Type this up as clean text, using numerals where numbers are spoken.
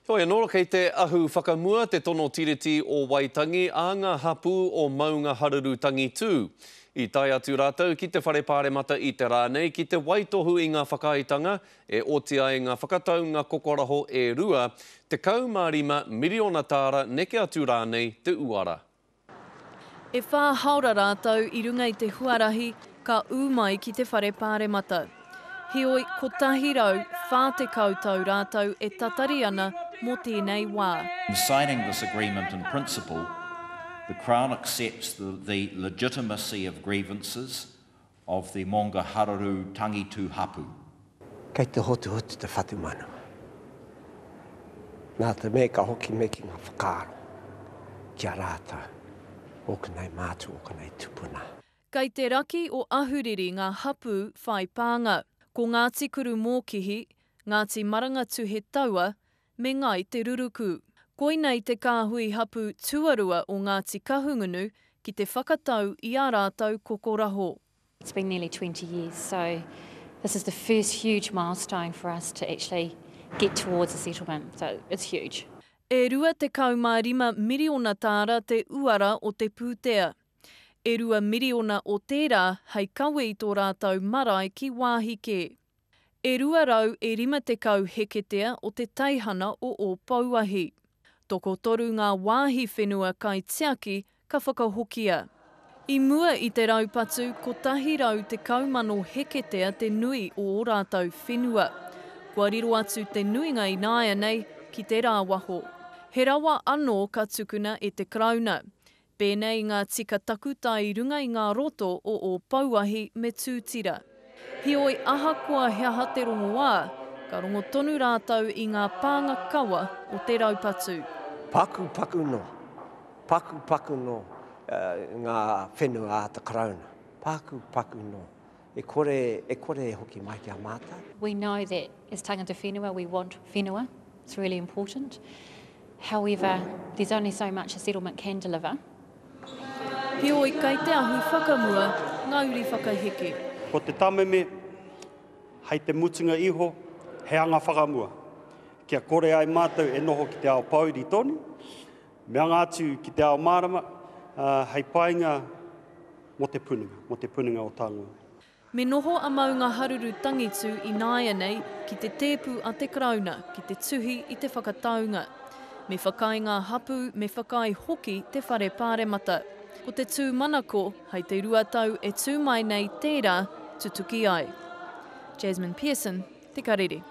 Hoi anōra kei te ahu whakamua te tono tiriti o Waitangi a ngā hapu o Maunga Haruru Tangi tū. I tai atu rātou ki te whare pāremata i te rānei ki te waitohu i ngā whakaitanga e otia i ngā whakataunga kokoraho e rua te kaumārima miriona tāra neke atu rānei te uara. E whā haura rātou i runga i te huarahi ka umai ki te whare pāremata. Heoi, ko tahi rau, whā te koutou rātou e tatari ana mō tēnei wā. In signing this agreement in principle, the Crown accepts the legitimacy of grievances of the Maunga Haruru Tangi tū hapu. Kei te hotu te whatumana. Nā te me ka hoki me ki ngā whakaaro. Kia rātou, o kanei mātu, o kanei tupuna. Kei te raki o ahuriri ngā hapu whai pānga, ko Ngāti Kuru Mōkihi, Ngāti Marangatu he taua, me ngai te ruruku. Koinei te kāhui hapu tuarua o Ngāti Kahungunu ki te whakatau i a rātou kokoraho. It's been nearly 20 years, so this is the first huge milestone for us to actually get towards a settlement, so it's huge. E rua te kaumārima miriona tāra te uara o te pūtea. E rua miriona o tērā hei kawe i tō rātou marae ki wāhi kē. E rua rau e rima te kau heketea o te teihana o o Pauahi. Toko toru ngā wāhi whenua kai tiaki ka whakahokia. I mua i te raupatu, ko tahi rau te kaumano heketea te nui o ō rātou whenua. Kua riro atu te nuinga i nāia nei ki te rāwaho. He rawa anō ka tukuna e te krauna. Pēnei ngā tika takuta i runga i ngā roto o o Pauahi me tūtira. Heoi ahakoa hea te rongo wā, ka rongo tonu rātou i ngā pānga kawa o te raupatu. Paku no ngā whenua a te krauna. Paku no. E kore hoki mai kia mātai. We know that as tangata whenua, we want whenua. It's really important. However, there's only so much a settlement can deliver. Heoi kei te ahu whakamua, ngauri whakaheke. Ko te tameme, hei te mutunga iho, he anga whakamua. Kia kore ai mātou e noho ki te ao pauri tonu, mea ngātu ki te ao mārama, hei painga mo te pununga o tāngua. Me noho a Maunga Haruru Tangitu i nāia nei ki te tēpu a te krauna, ki te tuhi i te whakataunga. Me whakai ngā hapu, me whakai hoki te whare pāremata. Ko te tū manako, hei te ruatau e tū mai nei tērā tutuki ai. Jasmine Pearson, Te Karere.